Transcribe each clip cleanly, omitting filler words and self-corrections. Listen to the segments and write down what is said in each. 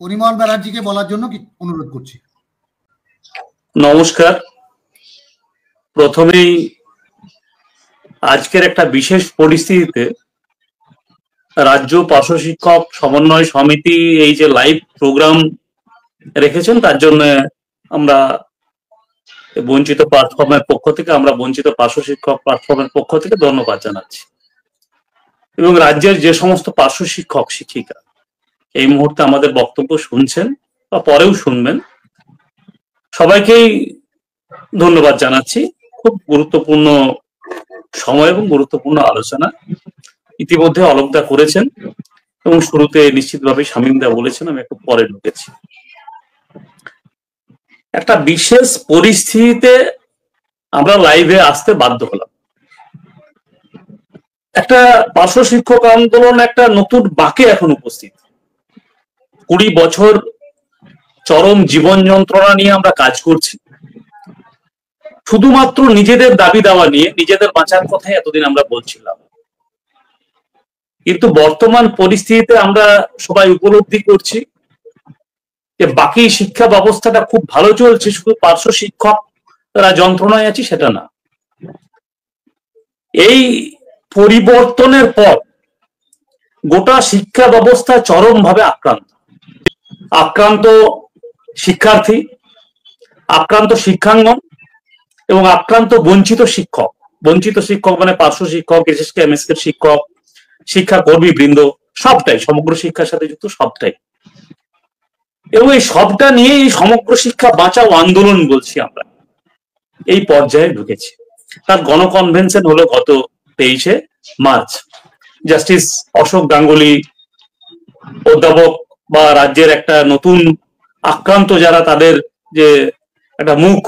পরিমল ব্যানার্জিকে বলার জন্য অনুরোধ করছি। নমস্কার। প্রথমেই আজকের একটা বিশেষ পরিস্থিতিতে রাজ্য পার্শ্ব শিক্ষক সমন্বয় সমিতি এই যে লাইভ প্রোগ্রাম রেখেছেন তার জন্য আমরা বঞ্চিত প্ল্যাটফর্মের পক্ষ থেকে বঞ্চিত পার্শ্ব শিক্ষক প্ল্যাটফর্মের পক্ষ থেকে ধন্যবাদ জানাচ্ছি। এবং রাজ্যের যে সমস্ত পার্শ্ব শিক্ষক শিক্ষিকা এই মুহূর্তে আমাদের বক্তব্য শুনছেন বা পরেও শুনবেন, সবাইকেই ধন্যবাদ জানাচ্ছি। খুব গুরুত্বপূর্ণ সময় এবং গুরুত্বপূর্ণ আলোচনা ইতিমধ্যে অলোকদা করেছেন এবং শুরুতে নিশ্চিতভাবে শামীমদা বলেছেন, আমি একটু পরে ঢুকেছি। একটা বিশেষ পরিস্থিতিতে আমরা লাইভে আসতে বাধ্য হলাম। একটা পার্শ্ব শিক্ষক আন্দোলন একটা নতুন বাঁকে এখন উপস্থিত। 20 বছর চরম জীবন যন্ত্রণা নিয়ে আমরা কাজ করছি, শুধুমাত্র নিজেদের দাবি দাওয়া নিয়ে, নিজেদের বাঁচার কথাই এতদিন আমরা বলছিলাম। কিন্তু বর্তমান পরিস্থিতিতে আমরা সবাই উপলব্ধি করছি যে বাকি শিক্ষা ব্যবস্থাটা খুব ভালো চলছে, শুধু পার্শ্ব শিক্ষকরা যন্ত্রণায় আছে সেটা না। এই পরিবর্তনের পর গোটা শিক্ষা ব্যবস্থা চরমভাবে আক্রান্ত শিক্ষার্থী, আক্রান্ত শিক্ষাঙ্গন এবং আক্রান্ত বঞ্চিত শিক্ষক। বঞ্চিত শিক্ষক মানে পার্শ্ব শিক্ষক, বিশেষকে এমএসকে শিক্ষক, শিক্ষা কর্মী বৃন্দ, সবটাই, সমগ্র শিক্ষার সাথে যুক্ত সবটাই। এবং এই সবটা নিয়ে এই সমগ্র শিক্ষা বাঁচাও আন্দোলন বলছি আমরা, এই পর্যায়ে ঢুকেছি। তার গণকনভেনশন হলো গত 23শে মার্চ। জাস্টিস অশোক গাঙ্গুলি অধ্যাপক বা রাজ্যের একটা নতুন আক্রান্ত যারা, তাদের যে একটা মুখ,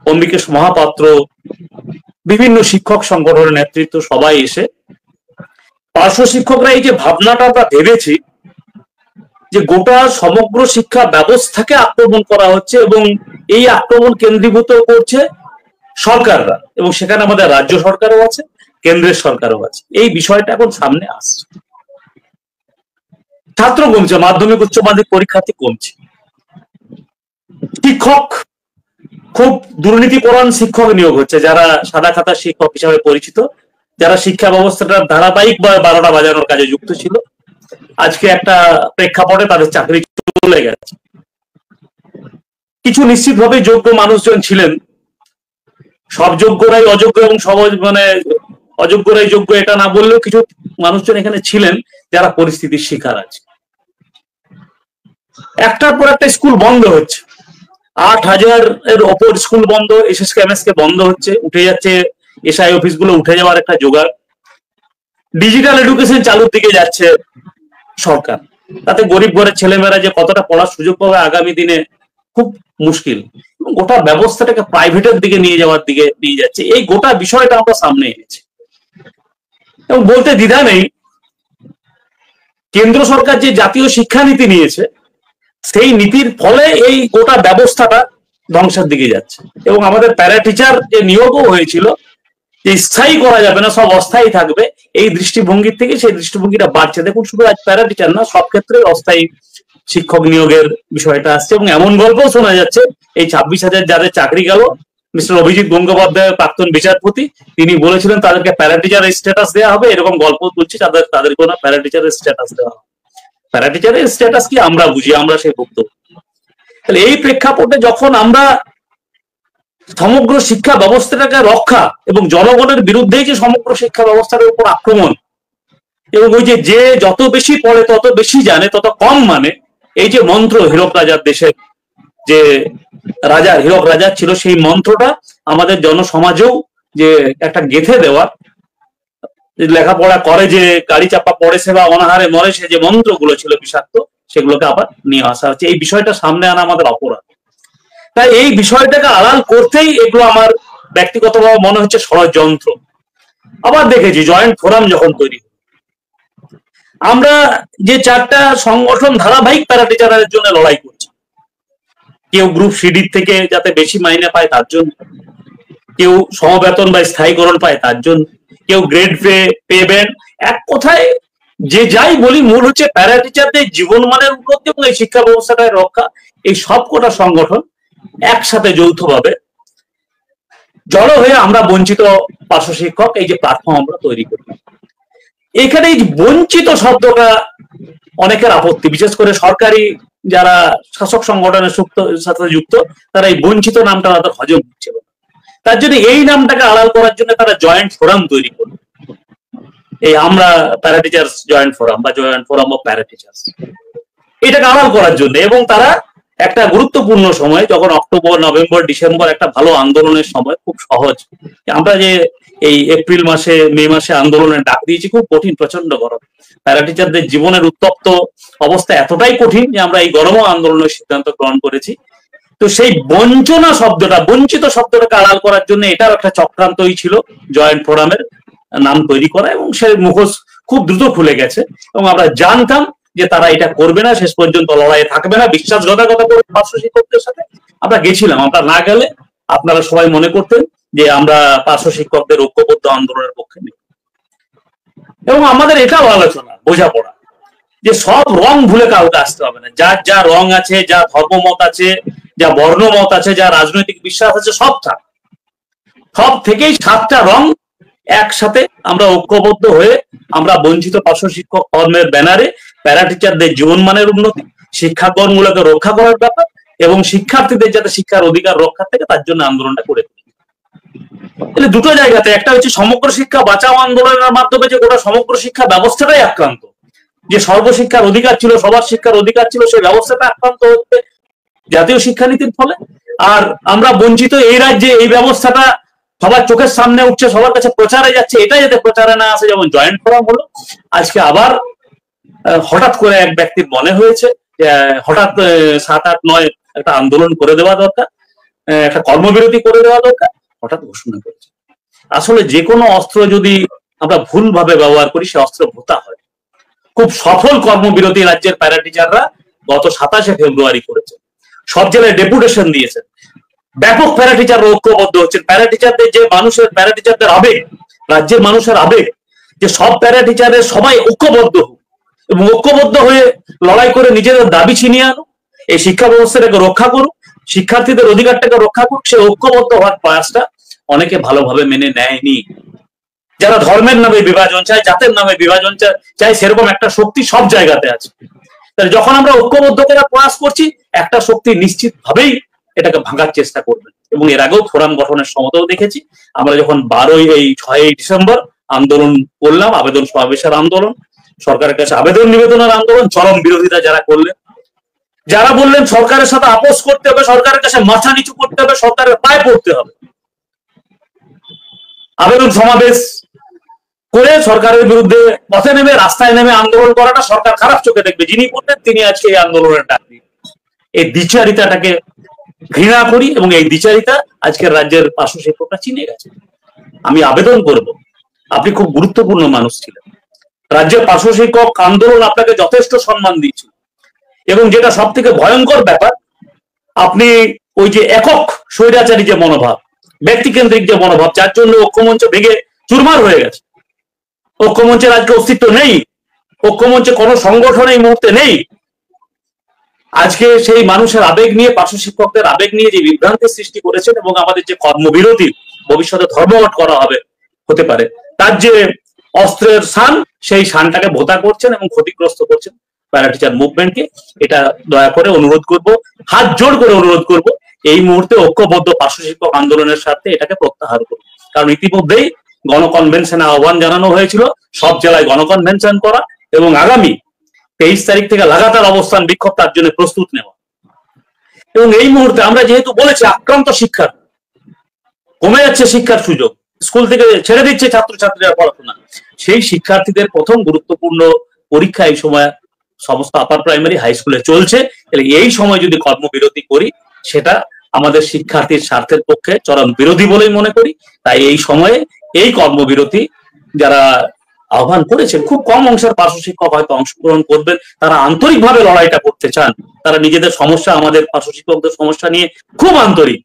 অম্বিকেশ মহাপাত্র, বিভিন্ন শিক্ষক সংগঠনের নেতৃত্ব সবাই এসে পার্শ্ব শিক্ষকরা এই যে ভাবনাটা আমরা ভেবেছি যে গোটা সমগ্র শিক্ষা ব্যবস্থাকে আক্রমণ করা হচ্ছে এবং এই আক্রমণ কেন্দ্রীভূত করছে সরকাররা, এবং সেখানে আমাদের রাজ্য সরকারও আছে, কেন্দ্রের সরকারও আছে। এই বিষয়টা এখন সামনে আসছে। ছাত্র কমছে, মাধ্যমিক উচ্চ মাধ্যমিক পরীক্ষার্থী কমছে, শিক্ষক খুব দুর্নীতিপরায়ণ শিক্ষক নিয়োগ হচ্ছে, যারা সাদা খাতা শিক্ষক হিসাবে পরিচিত, যারা শিক্ষা ব্যবস্থাটার ধারাবাহিক বা 12টা বাজানোর কাজে যুক্ত ছিল, আজকে একটা প্রেক্ষাপটে তাদের চাকরি চলে গেছে। কিছু নিশ্চিতভাবে যোগ্য মানুষজন ছিলেন, সব যোগ্যরাই অযোগ্য এবং অযোগ্যরাই যোগ্য এটা না বললেও কিছু মানুষজন এখানে ছিলেন যারা পরিস্থিতির শিকার আছে। একটার পর একটা স্কুল বন্ধ হচ্ছে, 8000 এর ওপর স্কুল বন্ধ, এসএসকে এমএসকে বন্ধ হচ্ছে, উঠে যাচ্ছে এসআই অফিস গুলো, উঠে যাওয়ার একটা জোগাড়। ডিজিটাল এডুকেশন চালুর দিকে যাচ্ছে সরকার, তাতে গরিব ঘরের ছেলেমেয়েরা যে কতটা পড়ার সুযোগ পাবে আগামী দিনে খুব মুশকিল। গোটা ব্যবস্থাটাকে প্রাইভেটের দিকে নিয়ে যাওয়ার দিকে নিয়ে যাচ্ছে। এই গোটা বিষয়টা আমরা সামনে এনেছি এবং বলতে দ্বিধা নেই, কেন্দ্র সরকার যে জাতীয় শিক্ষানীতি নিয়েছে সেই নীতির ফলে এই গোটা ব্যবস্থাটা ধ্বংসের দিকে যাচ্ছে। এবং আমাদের প্যারা টিচার যে নিয়োগও হয়েছিল, যে স্থায়ী করা যাবে না, সব অস্থায়ী থাকবে, এই দৃষ্টিভঙ্গির থেকে সেই দৃষ্টিভঙ্গিটা বাড়ছে। দেখুন, শুধু আজ প্যারা টিচার না, সব ক্ষেত্রে অস্থায়ী শিক্ষক নিয়োগের বিষয়টা আসছে। এবং এমন গল্পও শোনা যাচ্ছে, এই 26,000 যাদের চাকরি গেল, মিস্টার অভিজিৎ গঙ্গোপাধ্যায় প্রাক্তন বিচারপতি, তিনি বলেছিলেন তাদেরকে প্যারা টিচারের স্ট্যাটাস দেওয়া হবে, এরকম গল্প তুলছে, তাদের কোনো প্যারা টিচারের স্ট্যাটাস দেওয়া হবে। প্যারা টিচারের স্ট্যাটাস কি আমরা বুঝি, আমরা সেই ভুক্তভোগী। তাহলে এই প্রেক্ষাপটে যখন আমরা সমগ্র শিক্ষা ব্যবস্থাটাকে রক্ষা এবং জনগণের বিরুদ্ধেই যে সমগ্র শিক্ষা ব্যবস্থার উপর আক্রমণ, এবং ওই যে যত বেশি পড়ে তত বেশি জানে তত কম মানে, এই যে মন্ত্র হীরক রাজার, দেশের যে রাজা হীরক রাজা ছিল, সেই মন্ত্রটা আমাদের জনসমাজেও যে একটা গেঁথে দেওয়া, লেখাপড়া করে যে গাড়ি চাপা পড়ে সেবা অনাহারে মরে, সে যে মন্ত্রগুলো ছিল বিষাক্ত, সেগুলোকে আবার নিয়ে আসা হচ্ছে। এই বিষয়টা সামনে আনা আমাদের অপরাধ। তাই এই বিষয়টাকে আড়াল করতেই এগুলো আমার ব্যক্তিগতভাবে মনে হচ্ছে ষড়যন্ত্র। আবার দেখেছি জয়েন্ট ফোরাম যখন তৈরি, আমরা যে 4টা সংগঠন ধারাবাহিক প্যারা টিচারের জন্য লড়াই করছি, কেউ গ্রুপ সিডির থেকে যাতে বেশি মাইনে পায় তার জন্য, কেউ সমবেতন বা স্থায়ীকরণ পায় তার জন্য, কেউ গ্রেড পে ব্যান্ড, এক কথায় যে যাই বলি, মূল হচ্ছে প্যারা টিচারদের জীবনমানের উন্নতি এবং এই শিক্ষা ব্যবস্থাটায় রক্ষা। এই সবকটা সংগঠন একসাথে যৌথভাবে জড়ো হয়ে আমরা বঞ্চিত পার্শ্ব শিক্ষক এই যে প্ল্যাটফর্ম আমরা তৈরি করি। এখানে এই বঞ্চিত শব্দটা অনেকের আপত্তি, বিশেষ করে সরকারি যারা শাসক সংগঠনের সাথে যুক্ত, তারা এই বঞ্চিত নামটা তাদের হজম হচ্ছিল। তার জন্য এই নামটাকে আড়াল করার জন্য তারা জয়েন্ট ফোরাম তৈরি করবে, এই আমরা প্যারা টিচার্স জয়েন্ট ফোরাম বা জয়েন্ট ফোরাম অফ প্যারা টিচার্স, এটাকে আড়াল করার জন্য। এবং তারা একটা গুরুত্বপূর্ণ সময়, যখন অক্টোবর, নভেম্বর, ডিসেম্বর একটা ভালো আন্দোলনের সময়, খুব সহজ, আমরা যে এই এপ্রিল মাসে, মে মাসে আন্দোলনের ডাক দিয়েছি, খুব কঠিন, প্রচন্ড গরম, প্যারা টিচারদের জীবনের উত্তপ্ত অবস্থা এতটাই কঠিন যে আমরা এই গরমও আন্দোলনের সিদ্ধান্ত গ্রহণ করেছি। তো সেই বঞ্চনা শব্দটা, বঞ্চিত শব্দটাকে আড়াল করার জন্য এটার একটা চক্রান্তই ছিল জয়েন্ট ফোরামের নাম তৈরি করা, এবং সে মুখোশ খুব দ্রুত খুলে গেছে। এবং আমরা জানতাম যে তারা এটা করবে না, শেষ পর্যন্ত লড়াইয়ে থাকবে না, বিশ্বাসঘাতকতা করে পার্শ্ব শিক্ষকদের সাথে। আমরা গেছিলাম, আমরা না গেলে আপনারা সবাই মনে করতেন যে আমরা পার্শ্ব শিক্ষকদের ঐক্যবদ্ধ আন্দোলনের পক্ষে নেই। এবং আমাদের এটাও আলোচনা, বোঝাপড়া, যে সব রং ভুলে কাউকে আসতে হবে না। যার যা রং আছে, যা ধর্মমত আছে, যা বর্ণমত আছে, যা রাজনৈতিক বিশ্বাস আছে, সব থেকেই 7টা রং একসাথে আমরা ঐক্যবদ্ধ হয়ে আমরা বঞ্চিত পার্শ্ব শিক্ষক কর্মের ব্যানারে প্যারা টিচারদের জীবনমানের উন্নতি, শিক্ষাকর্মগুলোকে রক্ষা করার ব্যাপার এবং শিক্ষার্থীদের যাতে শিক্ষার অধিকার রক্ষা থাকে তার জন্য আন্দোলনটা করে থাকি। তাহলে দুটো জায়গাতে, একটা হচ্ছে সমগ্র শিক্ষা বাঁচাও আন্দোলনের মাধ্যমে যে গোটা সমগ্র শিক্ষা ব্যবস্থাটাই আক্রান্ত, যে সর্বশিক্ষার অধিকার ছিল, সবার শিক্ষার অধিকার ছিল, সেই ব্যবস্থাটা আক্রান্ত হচ্ছে জাতীয় শিক্ষানীতির ফলে। আর আমরা বঞ্চিত এই রাজ্যে এই ব্যবস্থাটা সবার চোখের সামনে উঠছে, সবার কাছে প্রচারে যাচ্ছে, এটা যাতে প্রচারে না আসে। যেমন জয়েন্ট ফোরাম হলো, আজকে আবার হঠাৎ করে এক ব্যক্তির মনে হয়েছে হঠাৎ 7, 8, 9 একটা আন্দোলন করে দেওয়া দরকার, একটা কর্মবিরতি করে দেওয়া দরকার, হঠাৎ ঘোষণা করেছে। আসলে যে কোনো অস্ত্র যদি আমরা ভুলভাবে ব্যবহার করি, সে অস্ত্র ভোতা হয়। খুব সফল কর্মবিরতি রাজ্যের প্যারা টিচাররা গত 27শে ফেব্রুয়ারি করেছে, সব জেলায় ডেপুটেশন দিয়েছেন, ব্যাপক প্যারা টিচার ঐক্যবদ্ধ হচ্ছেন। প্যারা টিচারদের যে মানুষের, প্যারা টিচারদের আবেগ, রাজ্যের মানুষের আবেগ, যে সব প্যারা টিচারের সবাই ঐক্যবদ্ধ হোক এবং ঐক্যবদ্ধ হয়ে লড়াই করে নিজেদের দাবি ছিনিয়ে আনুক, এই শিক্ষা ব্যবস্থাটাকে রক্ষা করুক, শিক্ষার্থীদের অধিকারটাকে রক্ষা করুক, সে ঐক্যবদ্ধ হওয়ার প্রয়াসটা অনেকে ভালোভাবে মেনে নেয়নি। যারা ধর্মের নামে বিভাজন চায়, জাতের নামে বিভাজন চায়, সেরকম একটা শক্তি সব জায়গাতে আছে। তাহলে যখন আমরা ঐক্যবদ্ধ করে প্রয়াস করছি, একটা শক্তি নিশ্চিত ভাবেই এটাকে ভাঙার চেষ্টা করবে। এবং এর আগেও ফোরাম গঠনের সময়তেও দেখেছি, আমরা যখন 6ই ডিসেম্বর আন্দোলন করলাম, আবেদন সমাবেশের আন্দোলন, সরকারের কাছে আবেদন নিবেদনের আন্দোলন, চরম বিরোধিতা যারা করলেন, যারা বললেন সরকারের সাথে আপোষ করতে হবে, সরকারের কাছে মাথা নিচু করতে হবে, সরকারের পায়ে পড়তে হবে, আবেদন সমাবেশ করে সরকারের বিরুদ্ধে পথে নেমে, রাস্তায় নেমে আন্দোলন করাটা সরকার খারাপ চোখে দেখবে। যিনি করতেন তিনি আজকে এই আন্দোলনের ডাক দিয়ে এই দ্বিচারিতাটাকে ঘৃণা করি, এবং এই দ্বিচারিতা আজকের রাজ্যের পার্শ্ব শিক্ষকরা চিনে গেছে। আমি আবেদন করব, আপনি খুব গুরুত্বপূর্ণ মানুষ ছিলেন, রাজ্যের পার্শ্ব শিক্ষক আন্দোলন আপনাকে যথেষ্ট সম্মান দিয়েছিল, এবং যেটা সব থেকে ভয়ঙ্কর ব্যাপার, আপনি ওই যে একক স্বৈরাচারী যে মনোভাব, ব্যক্তিকেন্দ্রিক যে মনোভাব, যার জন্য ঐক্যমঞ্চ ভেঙে চুরমার হয়ে গেছে, ঐক্যমঞ্চের আজকে অস্তিত্ব নেই, ঐক্যমঞ্চে কোনো সংগঠন এই মুহূর্তে নেই। আজকে সেই মানুষের আবেগ নিয়ে, পার্শ্ব শিক্ষকদের আবেগ নিয়ে যে বিভ্রান্তির সৃষ্টি করেছেন, এবং আমাদের যে কর্মবিরতি ভবিষ্যতে ধর্মঘট করা হতে পারে, তার যে অস্ত্রের শান, সেই শানটাকে ভোতা করছেন এবং ক্ষতিগ্রস্ত করছেন প্যারা টিচার মুভমেন্টকে। এটা দয়া করে অনুরোধ করব, হাত জোড় করে অনুরোধ করব, এই মুহূর্তে ঐক্যবদ্ধ পার্শ্ব শিক্ষক আন্দোলনের সাথে এটাকে প্রত্যাহার করুন। কারণ ইতিমধ্যেই গণকনভেনশনে আহ্বান জানানো হয়েছিল, সব জেলায় গণকনভেনশন করা, এবং আগামী 23 তারিখ থেকে লাগাতার অবস্থান বিক্ষোভ, তার জন্য প্রস্তুত নেওয়া। এবং এই মুহূর্তে আমরা যেহেতু বলেছি আক্রান্ত শিক্ষার, কমে যাচ্ছে শিক্ষার সুযোগ, স্কুল থেকে ছেড়ে দিচ্ছে ছাত্রছাত্রীরা পড়াশোনা, সেই শিক্ষার্থীদের প্রথম গুরুত্বপূর্ণ পরীক্ষা এই সময় সমস্ত আপার প্রাইমারি, হাই স্কুলে চলছে। এই সময় যদি কর্মবিরতি করি, সেটা আমাদের শিক্ষার্থীর স্বার্থের পক্ষে চরম বিরোধী বলেই মনে করি। তাই এই সময়ে এই কর্মবিরতি যারা আহ্বান করেছেন, খুব কম অংশের পার্শ্ব শিক্ষক হয়তো অংশগ্রহণ করবেন, তারা আন্তরিকভাবে লড়াইটা করতে চান, তারা নিজেদের সমস্যা, আমাদের পার্শ্ব শিক্ষকদের সমস্যা নিয়ে খুব আন্তরিক,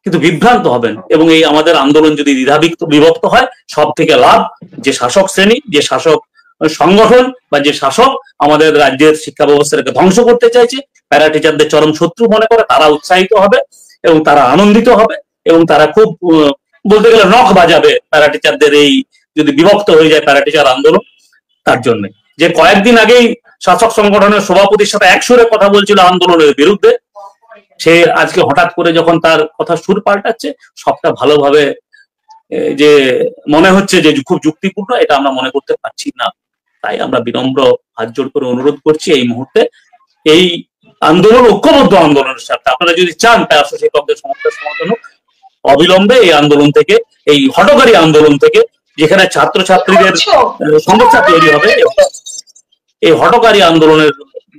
কিন্তু বিভ্রান্ত হবেন। এবং এই আমাদের আন্দোলন যদি দ্বিধাবিভক্ত হয়, সব থেকে লাভ যে শাসক শ্রেণী, যে শাসক সংগঠন বা যে শাসক আমাদের রাজ্যের শিক্ষা ব্যবস্থাটাকে ধ্বংস করতে চাইছে, প্যারা টিচারদের চরম শত্রু মনে করে, তারা উৎসাহিত হবে এবং তারা আনন্দিত হবে এবং তারা খুব বলতে গেলে নখ বাজাবে প্যারা টিচারদের এই যদি বিভক্ত হয়ে যায় প্যারা টিচার আন্দোলন। তার জন্য যে কয়েকদিন আগেই শাসক সংগঠনের সভাপতির সাথে একসুরে কথা বলছিল আন্দোলনের বিরুদ্ধে, সে আজকে হঠাৎ করে যখন তার কথা সুর পাল্টাচ্ছে, সবটা ভালোভাবে যে মনে হচ্ছে যে খুব যুক্তিপূর্ণ, এটা আমরা মনে করতে পারছি না। তাই আমরা বিনম্র হাত জোড় করে অনুরোধ করছি এই মুহূর্তে এই আন্দোলন ঐক্যবদ্ধ আন্দোলনের সাথে আপনারা যদি চান প্যারা শিক্ষকদের সমস্যার সমাধান হোক, অবিলম্বে এই আন্দোলন থেকে, এই হঠকারী আন্দোলন থেকে, যেখানে ছাত্রছাত্রীদের সমস্যা তৈরি হবে, এই হঠকারী আন্দোলনের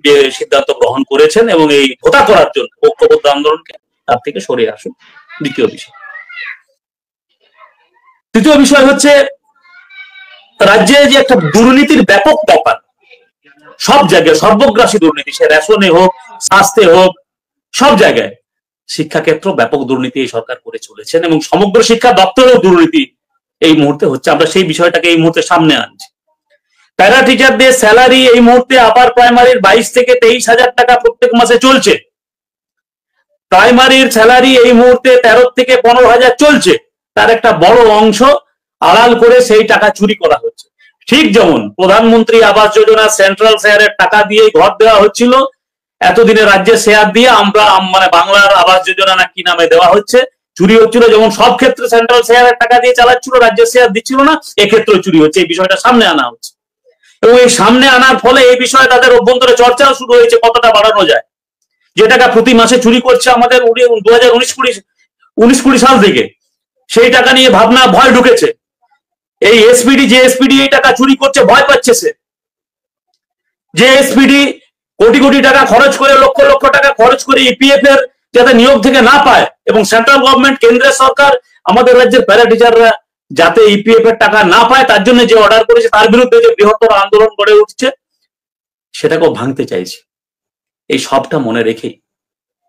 যে সিদ্ধান্ত গ্রহণ করেছেন এবং এই হোতা করার জন্য ঐক্যবদ্ধ আন্দোলনকে, তার থেকে সরে আসুন। দ্বিতীয় বিষয়। তৃতীয় বিষয় হচ্ছে রাজ্যে যে একটা দুর্নীতির ব্যাপক ব্যাপার, সব জায়গায় সর্বগ্রাসী দুর্নীতি, সে রেশনে হোক, স্বাস্থ্যে হোক, সব জায়গায় শিক্ষাক্ষেত্র ব্যাপক দুর্নীতি এই সরকার করে চলেছেন এবং সমগ্র শিক্ষা দপ্তরেও দুর্নীতি এই মুহূর্তে হচ্ছে। আমরা সেই বিষয়টাকে এই মুহূর্তে সামনে আনছি। প্যারা টিচারদের স্যালারি এই মুহূর্তে আপার প্রাইমারির 22 থেকে 23,000 টাকা প্রত্যেক মাসে চলছে। প্রাইমারির স্যালারি এই মুহূর্তে 13 থেকে 15,000 চলছে। তার একটা বড় অংশ আড়াল করে সেই টাকা চুরি করা হচ্ছে। ঠিক যেমন প্রধানমন্ত্রী আবাস যোজনা সেন্ট্রাল শেয়ারের টাকা দিয়ে ঘর দেওয়া হচ্ছিল, এতদিনে রাজ্যের শেয়ার দিয়ে আমরা মানে বাংলার আবাস যোজনা না কি নামে দেওয়া হচ্ছে, চুরি হচ্ছিল। যেমন সব ক্ষেত্রে সেন্ট্রাল শেয়ারের টাকা দিয়ে চালাচ্ছিল, রাজ্যের শেয়ার দিচ্ছিল না, এক্ষেত্রে চুরি হচ্ছে। এই বিষয়টা সামনে আনা হচ্ছে এবং এই সামনে আনার ফলে এই বিষয়ে তাদের অভ্যন্তরে চর্চাও শুরু হয়েছে কতটা বাড়ানো যায়। যে টাকা প্রতি মাসে চুরি করছে আমাদের 2019-20 সাল থেকে, সেই টাকা নিয়ে ভাবনা ভয় ঢুকেছে। এই এসপিডি, যে এসপিডি এই টাকা চুরি করছে, ভয় পাচ্ছে সে। যে এসপিডি কোটি কোটি টাকা খরচ করে, লক্ষ লক্ষ টাকা খরচ করে ইপিএফ এর যাতে নিয়োগ থেকে না পায়, এবং সেন্ট্রাল গভর্নমেন্ট, কেন্দ্রের সরকার আমাদের রাজ্যের প্যারা টিচাররা যাতে ইপিএফ এর টাকা না পায় তার জন্য যে অর্ডার করেছে, তার বিরুদ্ধে যে বৃহত্তর আন্দোলন গড়ে উঠছে, সেটাকেও ভাঙতে চাইছে। এই সবটা মনে রেখেই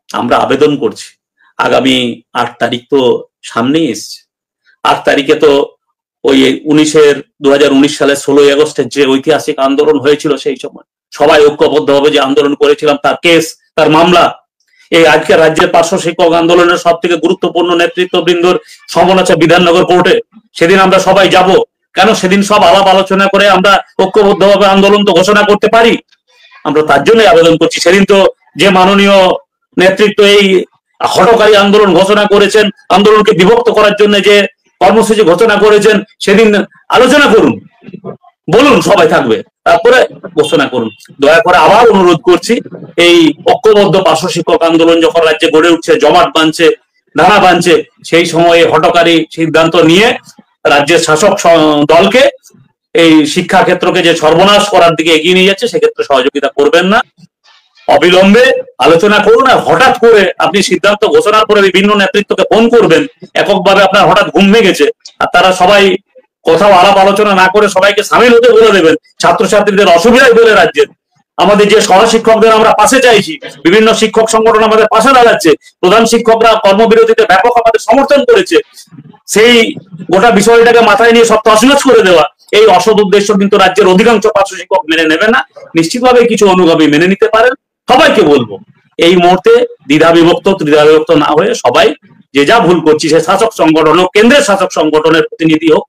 আমরা আবেদন করছি, আগামী 8 তারিখ তো সামনেই এসছে। 8 তারিখে তো ওই 2019 সালের 16ই আগস্টের যে ঐতিহাসিক আন্দোলন হয়েছিল, সেই সময় সবাই ঐক্যবদ্ধভাবে যে আন্দোলন করেছিলাম, তার কেস, তার মামলা, এই আজকে রাজ্যের পার্শ্ব শিক্ষক আন্দোলনের সব থেকে গুরুত্বপূর্ণ নেতৃত্ববৃন্দর সমন আছে বিধাননগর কোর্টে। সেদিন আমরা সবাই যাব। কেন? সেদিন সব আলাপ আলোচনা করে আমরা ঐক্যবদ্ধভাবে আন্দোলন তো ঘোষণা করতে পারি। আমরা তার জন্যই আবেদন করছি। সেদিন তো যে মাননীয় নেতৃত্ব এই হঠকারী আন্দোলন ঘোষণা করেছেন, আন্দোলনকে বিভক্ত করার জন্য যে কর্মসূচি ঘোষণা করেছেন, সেদিন আলোচনা করুন, বলুন সবাই থাকবে, তারপরে ঘোষণা করুন। দয়া করে আবার অনুরোধ করছি, এই ঐক্যবদ্ধ পার্শ্ব শিক্ষক আন্দোলন যখন রাজ্যে গড়ে উঠছে, জমাট বাঁধছে, ধারা বাঁধছে, সেই সময়ে হঠকারী সিদ্ধান্ত নিয়ে রাজ্যের শাসক দলকে এই শিক্ষা ক্ষেত্রকে যে সর্বনাশ করার দিকে এগিয়ে নিয়ে যাচ্ছে, সেক্ষেত্রে সহযোগিতা করবেন না। অবিলম্বে আলোচনা করুন। আর হঠাৎ করে আপনি সিদ্ধান্ত ঘোষণার পরে বিভিন্ন নেতৃত্বকে ফোন করবেন, এককভাবে আপনার হঠাৎ ঘুম ভেঙেছে, আর তারা সবাই কোথাও আলাপ আলোচনা না করে সবাইকে সামিল হতে বলে দেবেন। ছাত্রছাত্রীদের অসুবিধায় বলে রাজ্যের আমাদের যে সহশিক্ষকদের আমরা পাশে চাইছি, বিভিন্ন শিক্ষক সংগঠন আমাদের পাশে দাঁড়াচ্ছে, প্রধান শিক্ষকরা কর্মবিরতিতে ব্যাপক আমাদের সমর্থন করেছে, সেই গোটা বিষয়টাকে মাথায় নিয়ে সব তছনছ করে দেওয়া, এই অসৎ উদ্দেশ্য কিন্তু রাজ্যের অধিকাংশ পার্শ্ব শিক্ষক মেনে নেবে না। নিশ্চিতভাবে কিছু অনুগামী মেনে নিতে পারেন। সবাইকে বলবো এই মুহূর্তে ত্রিধা বিভক্ত না হয়ে সবাই যে যা ভুল করছি, সে শাসক সংগঠন হোক, কেন্দ্রের শাসক সংগঠনের প্রতিনিধি হোক,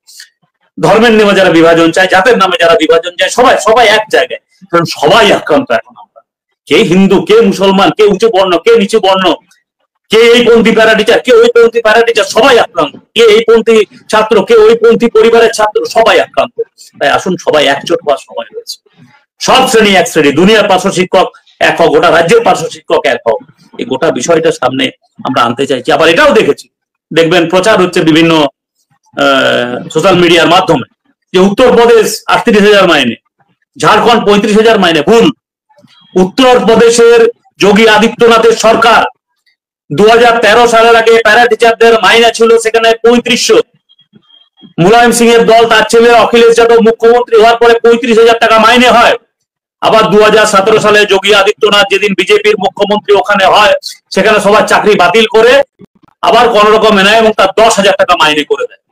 ধর্মের নামে যারা বিভাজন চায়, জাতের নামে যারা বিভাজন চায়, সবাই এক জায়গায়। কারণ সবাই আক্রান্ত এখন। আমরা কে হিন্দু, কে মুসলমান, কে উঁচু বর্ণ, কে নিচু বর্ণ, কে এই পন্থী প্যারা টিচার, কে ওই পন্থী প্যারা টিচার, সবাই আক্রান্ত। কে এই পন্থী ছাত্র, কে ওই পন্থী পরিবারের ছাত্র, সবাই আক্রান্ত। তাই আসুন সবাই একজোট হওয়ার সময় হয়েছে। সব শ্রেণী এক শ্রেণী, দুনিয়ার পার্শ্ব শিক্ষক এক হোক, গোটা রাজ্যের পার্শ্ব শিক্ষক এক হোক, এই গোটা বিষয়টা সামনে আমরা আনতে চাইছি। আবার এটাও দেখেছি, দেখবেন প্রচার হচ্ছে বিভিন্ন সোশ্যাল মিডিয়ার মাধ্যমে, যে উত্তরপ্রদেশ 38,000 মাইনে, ঝাড়খণ্ড 35,000 মাইনে। ভুল। উত্তরপ্রদেশের যোগী আদিত্যনাথের সরকার 2013 সালের আগে প্যারা টিচারদের মাইনে ছিল সেখানে 3500। মুলায়ম সিং এর দল, তার ছেলে অখিলেশ যাদব মুখ্যমন্ত্রী হওয়ার পরে 35,000 টাকা মাইনে হয়। আবার 2017 সালে যোগী আদিত্যনাথ যেদিন বিজেপির মুখ্যমন্ত্রী ওখানে হয়, সেখানে সবার চাকরি বাতিল করে আবার কোন রকম এনায় এবং তার 10,000 টাকা মাইনে করে দেয়।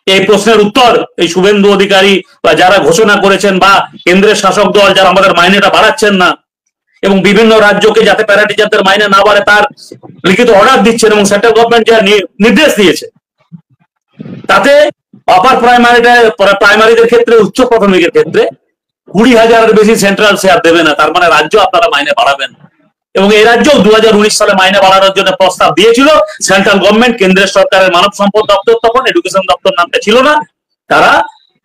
এই প্রশ্নের উত্তর এই শুভেন্দু অধিকারী বা যারা ঘোষণা করেছেন বা কেন্দ্রের শাসক দল যারা আমাদের মাইনেটা বাড়াচ্ছেন না এবং বিভিন্ন রাজ্যকে যাতে প্যারা টিচারদের মাইনে না বাড়ে তার লিখিত অর্ডার দিচ্ছেন এবং সেন্ট্রাল গভর্নমেন্ট যা নির্দেশ দিয়েছে তাতে আপার প্রাইমারিদের ক্ষেত্রে উচ্চ প্রাথমিকের ক্ষেত্রে 20,000-এর বেশি সেন্ট্রাল শেয়ার দেবে না, তার মানে রাজ্য আপনারা মাইনে বাড়াবেন। এবং এই রাজ্য 2019 সালে মাইনে বাড়ানোর জন্য প্রস্তাব দিয়েছিল সেন্ট্রাল গভর্নমেন্ট, কেন্দ্রের সরকারের মানব সম্পদ দপ্তর, তখন এডুকেশন দপ্তর নামটা ছিল না, তারা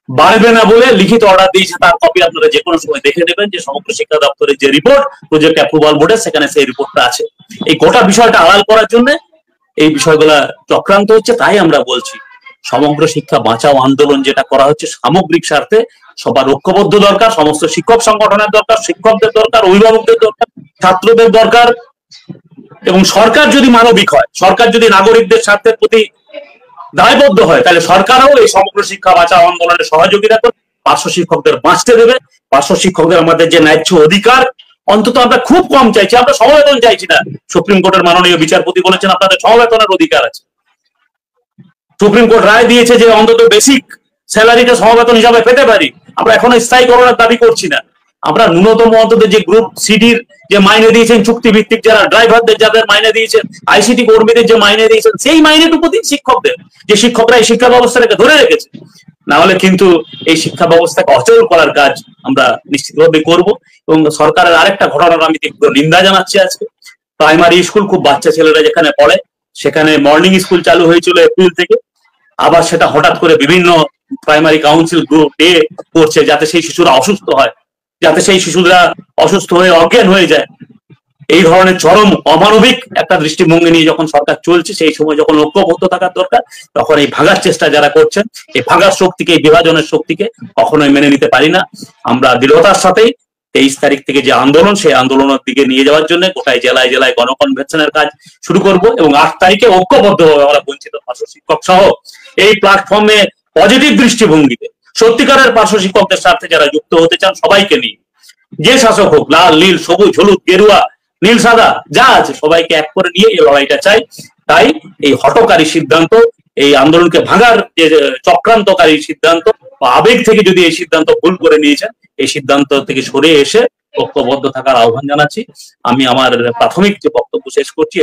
বাড়বে না বলে লিখিত অর্ডার দিয়েছে। তার কপি আপনারা যে কোনো সময় দেখে নেবেন যে সমগ্র শিক্ষা দপ্তরের যে রিপোর্ট প্রজেক্ট অ্যাপ্রুভাল বোর্ডে, সেখানে সেই রিপোর্টটা আছে। এই গোটা বিষয়টা আড়াল করার জন্য এই বিষয়গুলা চক্রান্ত হচ্ছে। তাই আমরা বলছি সমগ্র শিক্ষা বাঁচাও আন্দোলন যেটা করা হচ্ছে সামগ্রিক স্বার্থে সবার ঐক্যবদ্ধ দরকার, সমস্ত শিক্ষক সংগঠনের দরকার, শিক্ষকদের দরকার, অভিভাবকদের দরকার, ছাত্রদের দরকার। এবং সরকার যদি মানবিক হয়, সরকার যদি নাগরিকদের স্বার্থের প্রতি দায়বদ্ধ হয়, তাহলে সরকারও এই সমগ্র শিক্ষা বাঁচাও আন্দোলনে সহযোগিতা করে পার্শ্ব শিক্ষকদের বাঁচতে দেবে। পার্শ্ব শিক্ষকদের আমাদের যে ন্যায্য অধিকার, অন্তত আমরা খুব কম চাইছি, আমরা সমবেতন চাইছি না। সুপ্রিম কোর্টের মাননীয় বিচারপতি বলেছেন আপনাদের সমবেতনের অধিকার আছে। সুপ্রিম কোর্ট রায় দিয়েছে যে অন্তত বেসিক স্যালারিটা সমবেতন হিসাবে পেতে পারি। আমরা এখনো স্থায়ীকরণের দাবি করছি না, আমরা ন্যূনতম অন্তত যে গ্রুপ সিডির যে মাইনে দিয়েছেন, চুক্তি ভিত্তিক যারা ড্রাইভারদের যাদের মাইনে দিয়েছেন, আইসিটি কর্মীদের যে মাইনে দিয়েছেন, সেই মাইনেটুকু দিন শিক্ষকদের, যে শিক্ষকরা এই শিক্ষা ব্যবস্থাটাকে ধরে রেখেছে। না হলে কিন্তু এই শিক্ষা ব্যবস্থাকে অচল করার কাজ আমরা নিশ্চিতভাবে করব। এবং সরকারের আরেকটা ঘটনার আমি তীব্র নিন্দা জানাচ্ছি আজকে। প্রাইমারি স্কুল, খুব বাচ্চা ছেলেরা যেখানে পড়ে, সেখানে মর্নিং স্কুল চালু হয়েছিল এপ্রিল থেকে, আবার সেটা হঠাৎ করে বিভিন্ন প্রাইমারি কাউন্সিল গ্রুপ ডে করছে যাতে সেই শিশুরা অসুস্থ হয়, যাতে সেই শিশুরা অসুস্থ হয়ে অজ্ঞান হয়ে যায়। এই ধরনের চরম অমানবিক একটা দৃষ্টিভঙ্গি নিয়ে যখন সরকার চলছে, সেই সময় যখন ঐক্যবদ্ধ থাকার দরকার, তখন এই ভাগার চেষ্টা যারা করছেন, এই ভাগার শক্তিকে, এই বিভাজনের শক্তিকে কখনোই মেনে নিতে পারি না। আমরা দৃঢ়তার সাথেই 23 তারিখ থেকে যে আন্দোলন, সেই আন্দোলনের দিকে নিয়ে যাওয়ার জন্য গোটায় জেলায় জেলায় গণকনভেনশনের কাজ শুরু করব। এবং 8 তারিখে ঐক্যবদ্ধভাবে আমরা বঞ্চিত পার্শ্ব শিক্ষক সহ এই প্ল্যাটফর্মে পজিটিভ দৃষ্টিভঙ্গিতে সত্যিকারের পার্শ্ব শিক্ষকদের স্বার্থে যারা যুক্ত হতে চান সবাইকে নিয়ে, যে শাসক হোক, লাল নীল সবুজ হলুদ গেরুয়া নীল সাদা যা আছে, সবাইকে এক করে নিয়ে এই লড়াইটা চাই। তাই এই হঠকারী সিদ্ধান্ত, এই আন্দোলনকে ভাঙার যে চক্রান্তকারী সিদ্ধান্ত বা আবেগ থেকে যদি এই সিদ্ধান্ত ভুল করে নিয়েছেন, এই সিদ্ধান্ত থেকে সরে এসে ঐক্যবদ্ধ থাকার আহ্বান জানাচ্ছি। আমি আমার প্রাথমিক যে বক্তব্য শেষ করছি।